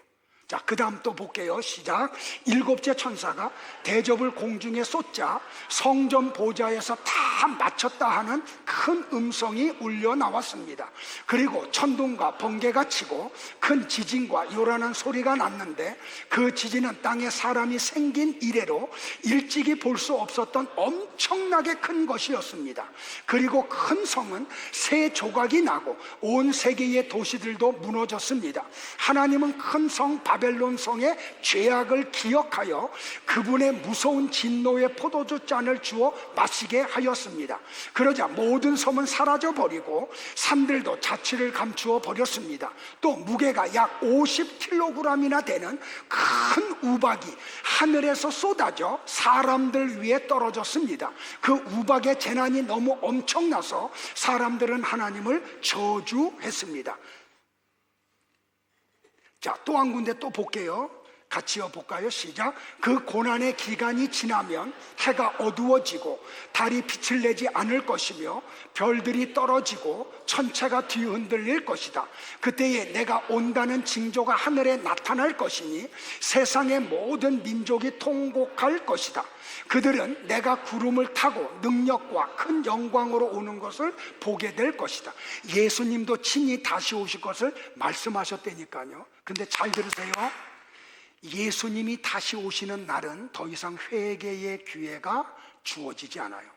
자, 그 다음 또 볼게요. 시작. 7째 천사가 대접을 공중에 쏟자 성전 보좌에서 다 마쳤다 하는 큰 음성이 울려 나왔습니다. 그리고 천둥과 번개가 치고 큰 지진과 요란한 소리가 났는데 그 지진은 땅에 사람이 생긴 이래로 일찍이 볼 수 없었던 엄청나게 큰 것이었습니다. 그리고 큰 성은 세 조각이 나고 온 세계의 도시들도 무너졌습니다. 하나님은 큰 성 바벨론 성의 죄악을 기억하여 그분의 무서운 진노의 포도주 잔을 주어 마시게 하였습니다. 그러자 모든 섬은 사라져 버리고 산들도 자취를 감추어 버렸습니다. 또 무게가 약 50kg이나 되는 큰 우박이 하늘에서 쏟아져 사람들 위에 떨어졌습니다. 그 우박의 재난이 너무 엄청나서 사람들은 하나님을 저주했습니다. 자, 또 한 군데 또 볼게요. 같이요 볼까요? 시작. 그 고난의 기간이 지나면 해가 어두워지고 달이 빛을 내지 않을 것이며 별들이 떨어지고 천체가 뒤흔들릴 것이다. 그때에 내가 온다는 징조가 하늘에 나타날 것이니 세상의 모든 민족이 통곡할 것이다. 그들은 내가 구름을 타고 능력과 큰 영광으로 오는 것을 보게 될 것이다. 예수님도 친히 다시 오실 것을 말씀하셨다니까요. 근데 잘 들으세요. 예수님이 다시 오시는 날은 더 이상 회개의 기회가 주어지지 않아요.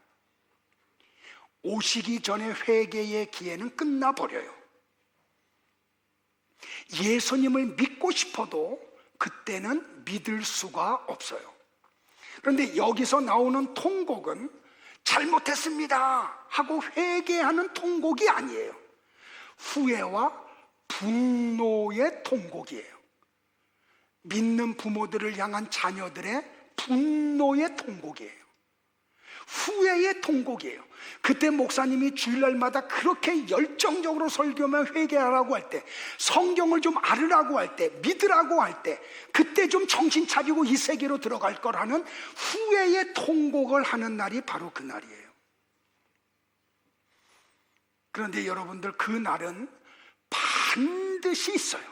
오시기 전에 회개의 기회는 끝나버려요. 예수님을 믿고 싶어도 그때는 믿을 수가 없어요. 그런데 여기서 나오는 통곡은 잘못했습니다 하고 회개하는 통곡이 아니에요. 후회와 분노의 통곡이에요. 믿는 부모들을 향한 자녀들의 분노의 통곡이에요. 후회의 통곡이에요. 그때 목사님이 주일날마다 그렇게 열정적으로 설교하며 회개하라고 할 때, 성경을 좀 알으라고 할 때, 믿으라고 할 때, 그때 좀 정신 차리고 이 세계로 들어갈 거라는 후회의 통곡을 하는 날이 바로 그 날이에요. 그런데 여러분들, 그 날은 반드시 있어요.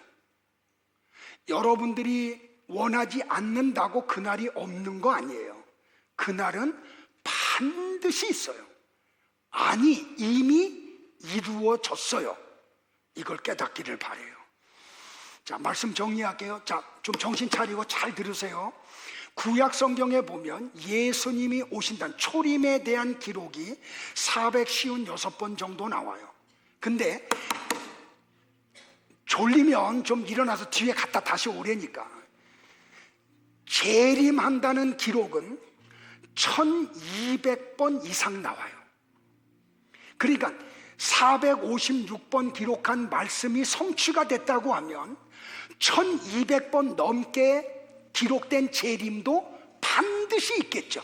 여러분들이 원하지 않는다고 그 날이 없는 거 아니에요. 그 날은 반드시 있어요. 아니, 이미 이루어졌어요. 이걸 깨닫기를 바라요. 자, 말씀 정리할게요. 자, 좀 정신 차리고 잘 들으세요. 구약 성경에 보면 예수님이 오신다는 초림에 대한 기록이 456번 정도 나와요. 근데 졸리면 좀 일어나서 뒤에 갔다 다시 오래니까, 재림한다는 기록은 1200번 이상 나와요. 그러니까 456번 기록한 말씀이 성취가 됐다고 하면 1200번 넘게 기록된 재림도 반드시 있겠죠.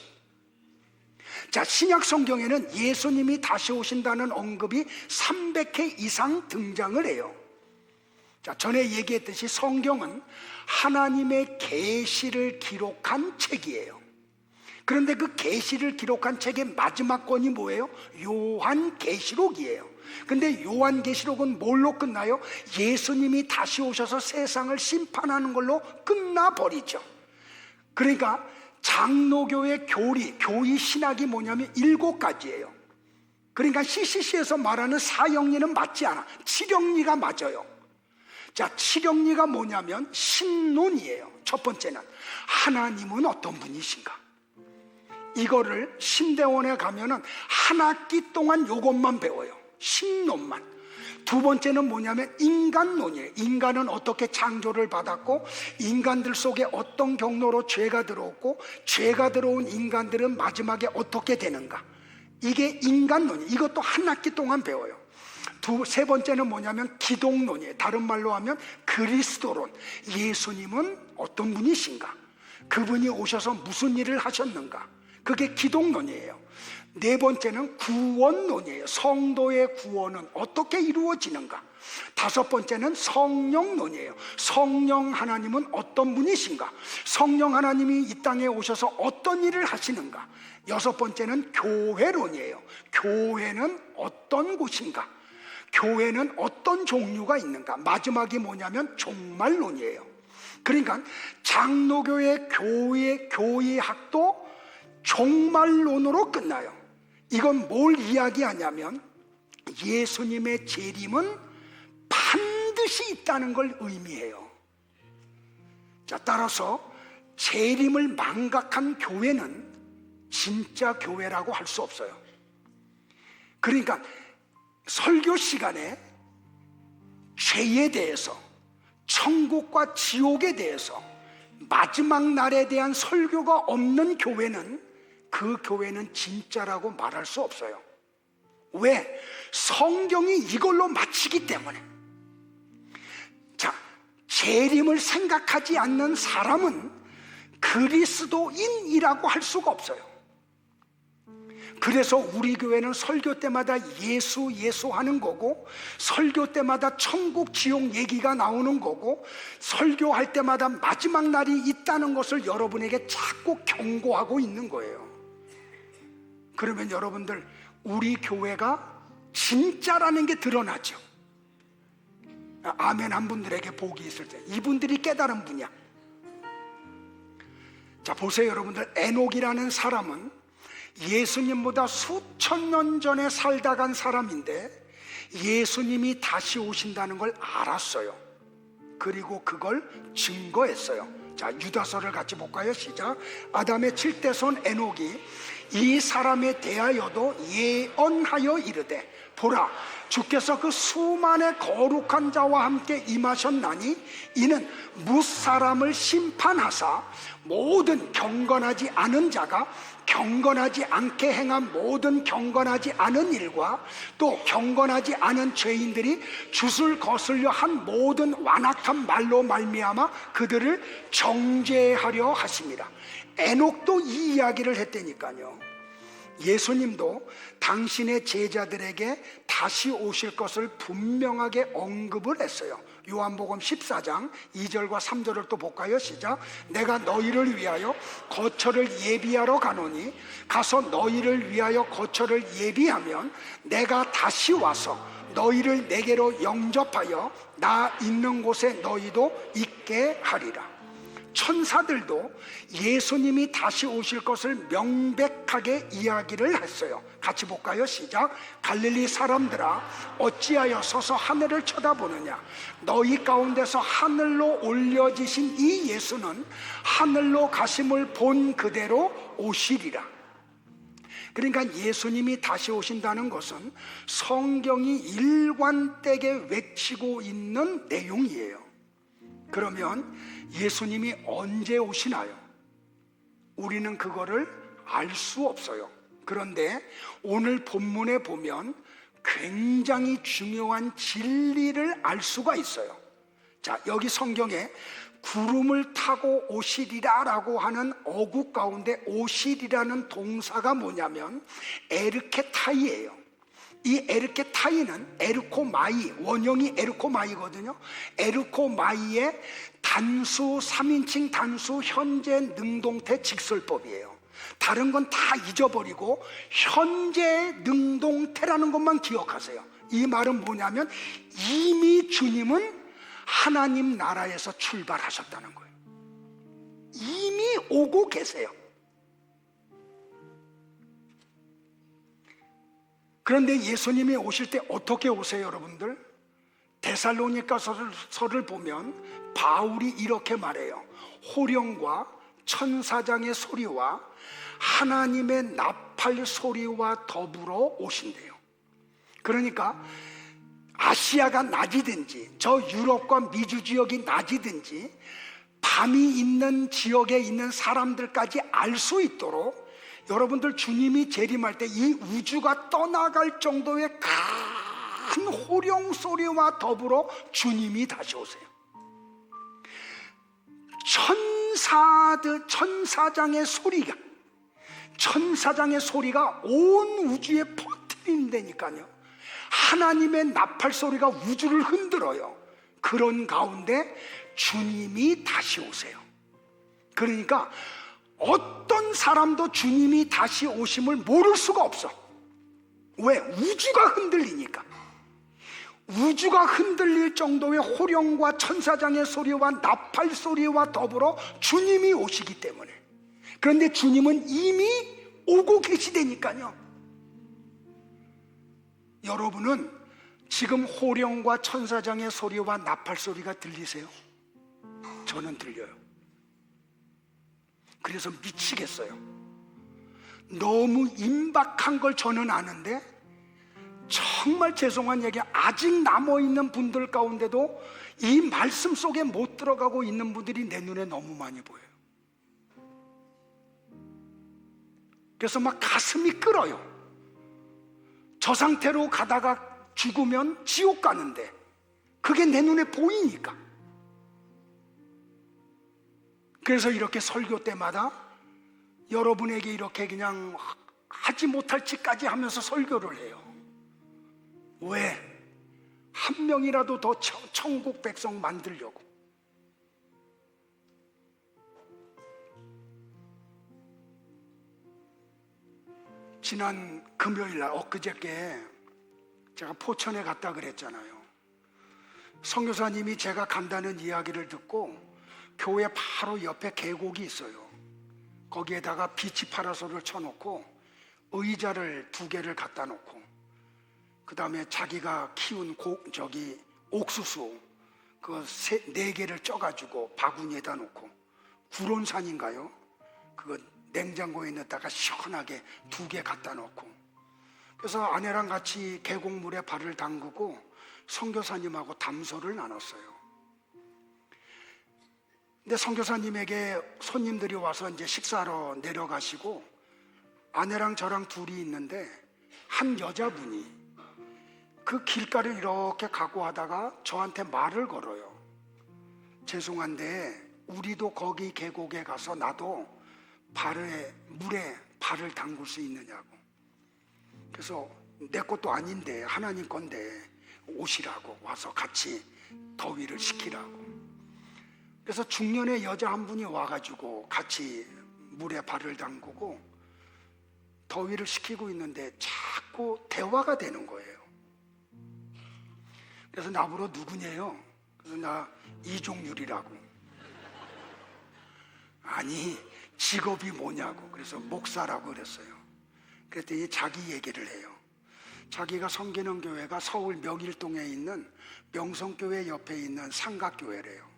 자, 신약 성경에는 예수님이 다시 오신다는 언급이 300회 이상 등장을 해요. 자, 전에 얘기했듯이 성경은 하나님의 계시를 기록한 책이에요. 그런데 그 계시를 기록한 책의 마지막 권이 뭐예요? 요한계시록이에요. 근데 요한계시록은 뭘로 끝나요? 예수님이 다시 오셔서 세상을 심판하는 걸로 끝나버리죠. 그러니까 장로교의 교리 신학이 뭐냐면 7가지예요. 그러니까 CCC에서 말하는 사형리는 맞지 않아. 칠형리가 맞아요. 자, 칠형리가 뭐냐면 신론이에요. 첫 번째는 하나님은 어떤 분이신가? 이거를 신대원에 가면은 한 학기 동안 요것만 배워요. 신론만. 두 번째는 뭐냐면 인간론이에요. 인간은 어떻게 창조를 받았고, 인간들 속에 어떤 경로로 죄가 들어왔고, 죄가 들어온 인간들은 마지막에 어떻게 되는가. 이게 인간론이에요. 이것도 한 학기 동안 배워요. 세 번째는 뭐냐면 기독론이에요. 다른 말로 하면 그리스도론. 예수님은 어떤 분이신가? 그분이 오셔서 무슨 일을 하셨는가? 그게 기독론이에요. 네 번째는 구원론이에요. 성도의 구원은 어떻게 이루어지는가? 다섯 번째는 성령론이에요. 성령 하나님은 어떤 분이신가? 성령 하나님이 이 땅에 오셔서 어떤 일을 하시는가? 여섯 번째는 교회론이에요. 교회는 어떤 곳인가? 교회는 어떤 종류가 있는가? 마지막이 뭐냐면 종말론이에요. 그러니까 장로교의 교회학도 종말론으로 끝나요. 이건 뭘 이야기하냐면 예수님의 재림은 반드시 있다는 걸 의미해요. 자, 따라서 재림을 망각한 교회는 진짜 교회라고 할 수 없어요. 그러니까 설교 시간에 죄에 대해서, 천국과 지옥에 대해서, 마지막 날에 대한 설교가 없는 교회는 그 교회는 진짜라고 말할 수 없어요. 왜? 성경이 이걸로 마치기 때문에. 자, 재림을 생각하지 않는 사람은 그리스도인이라고 할 수가 없어요. 그래서 우리 교회는 설교 때마다 예수 하는 거고, 설교 때마다 천국 지옥 얘기가 나오는 거고, 설교할 때마다 마지막 날이 있다는 것을 여러분에게 자꾸 경고하고 있는 거예요. 그러면 여러분들, 우리 교회가 진짜라는 게 드러나죠. 아멘 한 분들에게 복이 있을 때, 이분들이 깨달은 분이야. 자, 보세요 여러분들. 에녹이라는 사람은 예수님보다 수천 년 전에 살다 간 사람인데 예수님이 다시 오신다는 걸 알았어요. 그리고 그걸 증거했어요. 자, 유다서를 같이 볼까요? 시작. 아담의 7대 손 에녹이 이 사람에 대하여도 예언하여 이르되 보라, 주께서 그 수만의 거룩한 자와 함께 임하셨나니 이는 무사람을 심판하사 모든 경건하지 않은 자가 경건하지 않게 행한 모든 경건하지 않은 일과 또 경건하지 않은 죄인들이 줏을 거슬려 한 모든 완악한 말로 말미암아 그들을 정죄하려 하십니다. 에녹도 이 이야기를 했다니까요. 예수님도 당신의 제자들에게 다시 오실 것을 분명하게 언급을 했어요. 요한복음 14장 2절과 3절을 또 볼까요? 시작. 내가 너희를 위하여 거처를 예비하러 가노니 가서 너희를 위하여 거처를 예비하면 내가 다시 와서 너희를 내게로 영접하여 나 있는 곳에 너희도 있게 하리라. 천사들도 예수님이 다시 오실 것을 명백하게 이야기를 했어요. 같이 볼까요? 시작. 갈릴리 사람들아, 어찌하여 서서 하늘을 쳐다보느냐? 너희 가운데서 하늘로 올려지신 이 예수는 하늘로 가심을 본 그대로 오시리라. 그러니까 예수님이 다시 오신다는 것은 성경이 일관되게 외치고 있는 내용이에요. 그러면 예수님이 언제 오시나요? 우리는 그거를 알 수 없어요. 그런데 오늘 본문에 보면 굉장히 중요한 진리를 알 수가 있어요. 자, 여기 성경에 구름을 타고 오시리라 라고 하는 어구 가운데 오시리라는 동사가 뭐냐면 에르케타이예요. 이 에르케타이는 에르코마이, 원형이 에르코마이거든요. 에르코마이의 단수 3인칭 단수 현재 능동태 직설법이에요. 다른 건 다 잊어버리고 현재 능동태라는 것만 기억하세요. 이 말은 뭐냐면 이미 주님은 하나님 나라에서 출발하셨다는 거예요. 이미 오고 계세요. 그런데 예수님이 오실 때 어떻게 오세요, 여러분들? 데살로니가서를 보면 바울이 이렇게 말해요. 호령과 천사장의 소리와 하나님의 나팔 소리와 더불어 오신대요. 그러니까 아시아가 낮이든지 저 유럽과 미주 지역이 낮이든지 밤이 있는 지역에 있는 사람들까지 알 수 있도록 여러분들 주님이 재림할 때 이 우주가 떠나갈 정도의 큰 호령 소리와 더불어 주님이 다시 오세요. 천사장의 소리가 온 우주에 퍼뜨린다니까요. 하나님의 나팔 소리가 우주를 흔들어요. 그런 가운데 주님이 다시 오세요. 그러니까 어떤 사람도 주님이 다시 오심을 모를 수가 없어. 왜? 우주가 흔들리니까. 우주가 흔들릴 정도의 호령과 천사장의 소리와 나팔 소리와 더불어 주님이 오시기 때문에. 그런데 주님은 이미 오고 계시다니까요. 여러분은 지금 호령과 천사장의 소리와 나팔 소리가 들리세요? 저는 들려요. 그래서 미치겠어요. 너무 임박한 걸 저는 아는데 정말 죄송한 얘기, 아직 남아있는 분들 가운데도 이 말씀 속에 못 들어가고 있는 분들이 내 눈에 너무 많이 보여요. 그래서 막 가슴이 끓어요. 저 상태로 가다가 죽으면 지옥 가는데 그게 내 눈에 보이니까. 그래서 이렇게 설교 때마다 여러분에게 이렇게 그냥 하지 못할 짓까지 하면서 설교를 해요. 왜? 한 명이라도 더 천국 백성 만들려고. 지난 금요일날 엊그저께 제가 포천에 갔다 그랬잖아요. 선교사님이 제가 간다는 이야기를 듣고 교회 바로 옆에 계곡이 있어요. 거기에다가 비치 파라솔을 쳐놓고 의자를 2개를 갖다 놓고 그 다음에 자기가 키운 옥수수 4개를 쪄가지고 바구니에다 놓고 구론산인가요? 그거 냉장고에 넣다가 시원하게 2개 갖다 놓고, 그래서 아내랑 같이 계곡물에 발을 담그고 선교사님하고 담소를 나눴어요. 근데 선교사님에게 손님들이 와서 이제 식사하러 내려가시고 아내랑 저랑 둘이 있는데 한 여자분이 그 길가를 이렇게 가고 하다가 저한테 말을 걸어요. 죄송한데 우리도 거기 계곡에 가서 나도 물에 발을 담글 수 있느냐고. 그래서 내 것도 아닌데 하나님 건데 오시라고, 와서 같이 더위를 식히라고. 그래서 중년의 여자 한 분이 와가지고 같이 물에 발을 담그고 더위를 식히고 있는데 자꾸 대화가 되는 거예요. 그래서 나보러 누구냐요? 그래서 나 이종률이라고. 아니 직업이 뭐냐고. 그래서 목사라고 그랬어요. 그랬더니 자기 얘기를 해요. 자기가 섬기는 교회가 서울 명일동에 있는 명성교회 옆에 있는 삼각교회래요.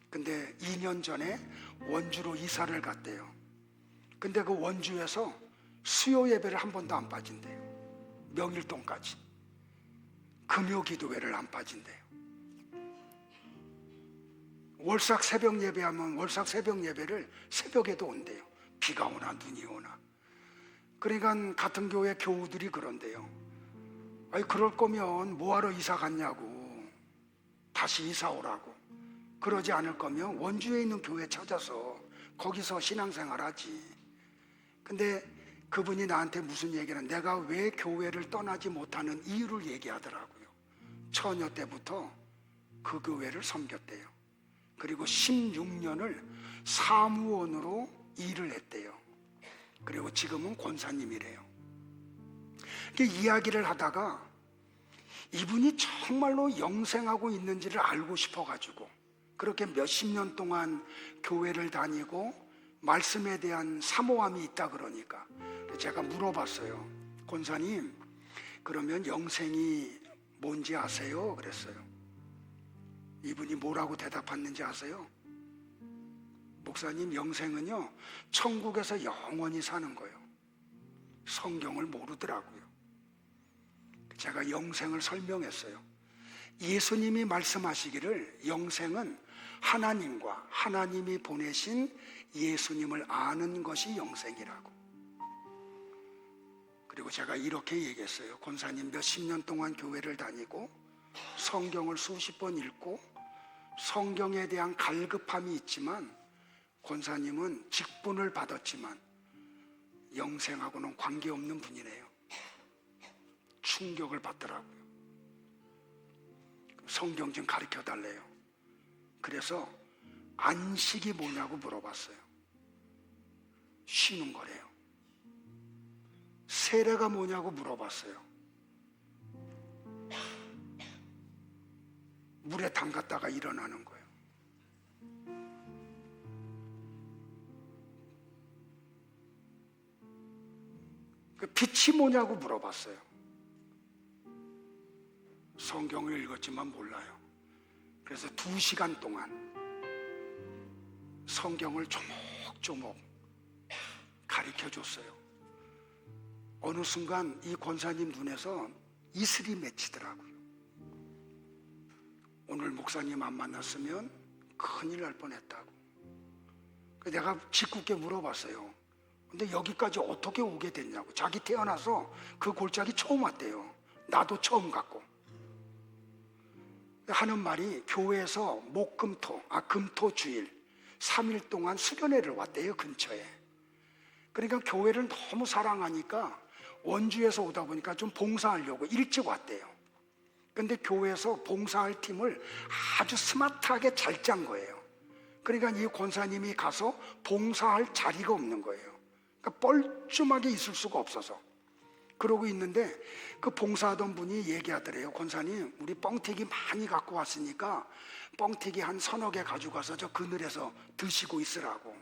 근데 2년 전에 원주로 이사를 갔대요. 근데 그 원주에서 수요 예배를 한 번도 안 빠진대요. 명일동까지. 금요 기도회를 안 빠진대요. 월삭 새벽 예배하면 월삭 새벽 예배를 새벽에도 온대요. 비가 오나 눈이 오나. 그러니까 같은 교회 교우들이 그런데요. 아니 그럴 거면 뭐하러 이사 갔냐고. 다시 이사 오라고. 그러지 않을 거면 원주에 있는 교회 찾아서 거기서 신앙생활 하지. 근데 그분이 나한테 무슨 얘기를, 내가 왜 교회를 떠나지 못하는 이유를 얘기하더라고요. 처녀 때부터 그 교회를 섬겼대요. 그리고 16년을 사무원으로 일을 했대요. 그리고 지금은 권사님이래요. 이야기를 하다가 이분이 정말로 영생하고 있는지를 알고 싶어가지고 그렇게 몇십 년 동안 교회를 다니고 말씀에 대한 사모함이 있다 그러니까 제가 물어봤어요. 권사님, 그러면 영생이 뭔지 아세요? 그랬어요. 이분이 뭐라고 대답했는지 아세요? 목사님, 영생은요 천국에서 영원히 사는 거예요. 성경을 모르더라고요. 제가 영생을 설명했어요. 예수님이 말씀하시기를 영생은 하나님과 하나님이 보내신 예수님을 아는 것이 영생이라고. 그리고 제가 이렇게 얘기했어요. 권사님 몇십 년 동안 교회를 다니고 성경을 수십 번 읽고 성경에 대한 갈급함이 있지만 권사님은 직분을 받았지만 영생하고는 관계없는 분이네요. 충격을 받더라고요. 성경 좀 가르쳐 달래요. 그래서 안식이 뭐냐고 물어봤어요. 쉬는 거래요. 세례가 뭐냐고 물어봤어요. 물에 담갔다가 일어나는 거예요. 그 빛이 뭐냐고 물어봤어요. 성경을 읽었지만 몰라요. 그래서 2시간 동안 성경을 조목조목 가르쳐 줬어요. 어느 순간 이 권사님 눈에서 이슬이 맺히더라고요. 오늘 목사님 안 만났으면 큰일 날 뻔했다고. 내가 짓궂게 물어봤어요. 근데 여기까지 어떻게 오게 됐냐고. 자기 태어나서 그 골짜기 처음 왔대요. 나도 처음 갔고. 하는 말이 교회에서 금토 주일 3일 동안 수련회를 왔대요. 근처에. 그러니까 교회를 너무 사랑하니까 원주에서 오다 보니까 좀 봉사하려고 일찍 왔대요. 근데 교회에서 봉사할 팀을 아주 스마트하게 잘 짠 거예요. 그러니까 이 권사님이 가서 봉사할 자리가 없는 거예요. 그러니까 뻘쭘하게 있을 수가 없어서 그러고 있는데 그 봉사하던 분이 얘기하더래요. 권사님, 우리 뻥튀기 많이 갖고 왔으니까 뻥튀기 한 3-4개 가지고 가서 저 그늘에서 드시고 있으라고.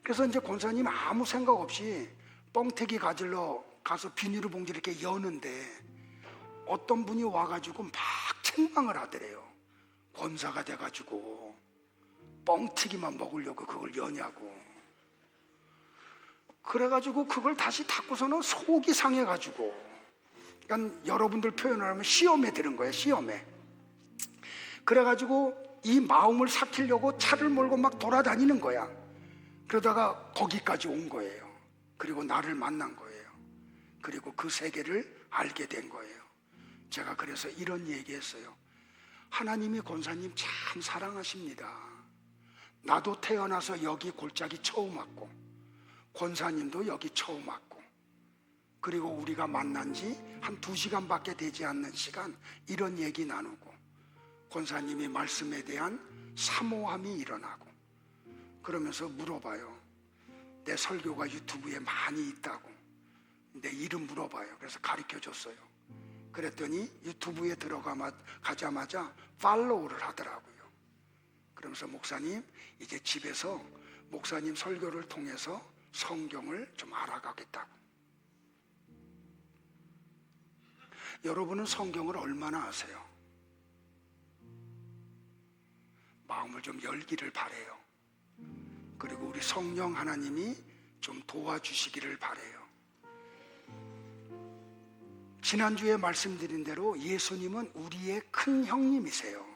그래서 이제 권사님 아무 생각 없이 뻥튀기 가지러 가서 비닐봉지를 이렇게 여는데 어떤 분이 와가지고 막 책망을 하더래요. 권사가 돼가지고 뻥튀기만 먹으려고 그걸 여냐고. 그래가지고 그걸 다시 닫고서는 속이 상해가지고, 그러니까 여러분들 표현을 하면 시험에 들은 거예요. 시험에. 그래가지고 이 마음을 삭히려고 차를 몰고 막 돌아다니는 거야. 그러다가 거기까지 온 거예요. 그리고 나를 만난 거예요. 그리고 그 세계를 알게 된 거예요. 제가 그래서 이런 얘기했어요. 하나님이 권사님 참 사랑하십니다. 나도 태어나서 여기 골짜기 처음 왔고, 권사님도 여기 처음 왔고, 그리고 우리가 만난 지 한 2시간밖에 되지 않는 시간 이런 얘기 나누고, 권사님이 말씀에 대한 사모함이 일어나고, 그러면서 물어봐요. 내 설교가 유튜브에 많이 있다고. 내 이름 물어봐요. 그래서 가르쳐 줬어요. 그랬더니 유튜브에 들어가자마자 팔로우를 하더라고요. 그러면서 목사님, 이제 집에서 목사님 설교를 통해서 성경을 좀 알아가겠다고. 여러분은 성경을 얼마나 아세요? 마음을 좀 열기를 바래요. 그리고 우리 성령 하나님이 좀 도와주시기를 바래요. 지난주에 말씀드린 대로 예수님은 우리의 큰 형님이세요.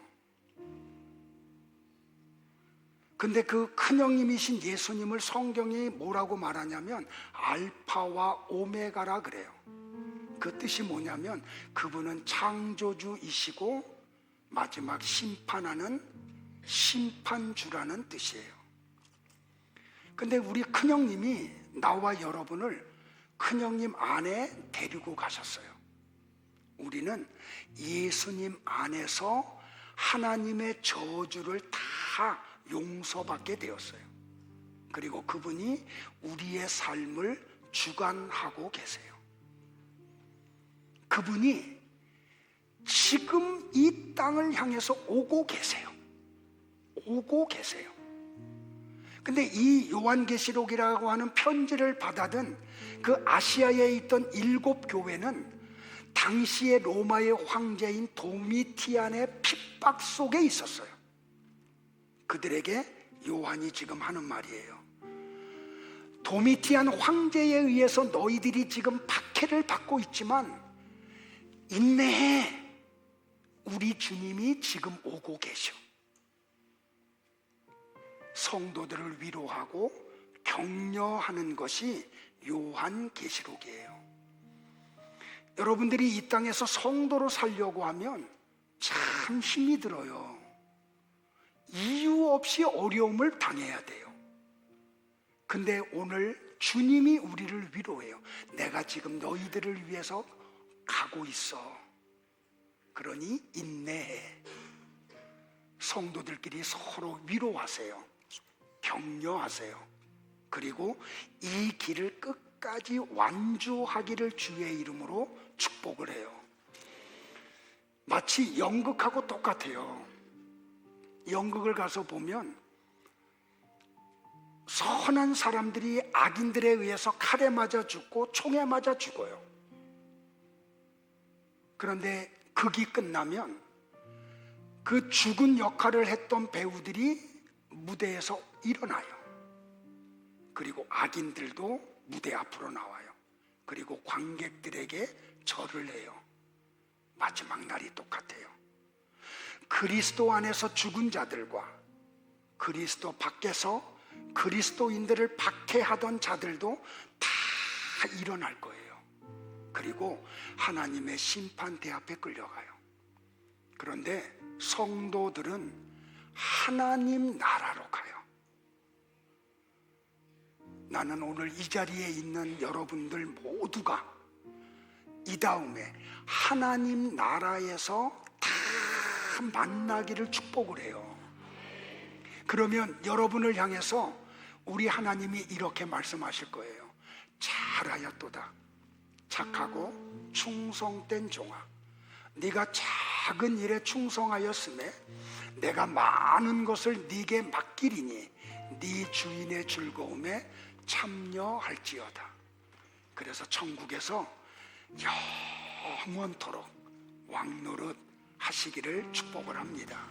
근데 그 큰 형님이신 예수님을 성경이 뭐라고 말하냐면 알파와 오메가라 그래요. 그 뜻이 뭐냐면 그분은 창조주이시고 마지막 심판하는 심판주라는 뜻이에요. 근데 우리 큰형님이 나와 여러분을 큰형님 안에 데리고 가셨어요. 우리는 예수님 안에서 하나님의 저주를 다 용서받게 되었어요. 그리고 그분이 우리의 삶을 주관하고 계세요. 그분이 지금 이 땅을 향해서 오고 계세요. 오고 계세요. 근데 이 요한계시록이라고 하는 편지를 받아든 그 아시아에 있던 7 교회는 당시의 로마의 황제인 도미티안의 핍박 속에 있었어요. 그들에게 요한이 지금 하는 말이에요. 도미티안 황제에 의해서 너희들이 지금 박해를 받고 있지만 인내해. 우리 주님이 지금 오고 계셔. 성도들을 위로하고 격려하는 것이 요한계시록이에요. 여러분들이 이 땅에서 성도로 살려고 하면 참 힘이 들어요. 이유 없이 어려움을 당해야 돼요. 근데 오늘 주님이 우리를 위로해요. 내가 지금 너희들을 위해서 가고 있어. 그러니 인내해. 성도들끼리 서로 위로하세요. 격려하세요. 그리고 이 길을 끝까지 완주하기를 주의 이름으로 축복을 해요. 마치 연극하고 똑같아요. 연극을 가서 보면 선한 사람들이 악인들에 의해서 칼에 맞아 죽고 총에 맞아 죽어요. 그런데 극이 끝나면 그 죽은 역할을 했던 배우들이 무대에서 일어나요. 그리고 악인들도 무대 앞으로 나와요. 그리고 관객들에게 절을 해요. 마지막 날이 똑같아요. 그리스도 안에서 죽은 자들과 그리스도 밖에서 그리스도인들을 박해하던 자들도 다 일어날 거예요. 그리고 하나님의 심판대 앞에 끌려가요. 그런데 성도들은 하나님 나라로 가요. 나는 오늘 이 자리에 있는 여러분들 모두가 이 다음에 하나님 나라에서 다 만나기를 축복을 해요. 그러면 여러분을 향해서 우리 하나님이 이렇게 말씀하실 거예요. 잘하였도다. 착하고 충성된 종아. 네가 작은 일에 충성하였음에 내가 많은 것을 네게 맡기리니 네 주인의 즐거움에 참여할지어다. 그래서 천국에서 영원토록 왕노릇 하시기를 축복을 합니다.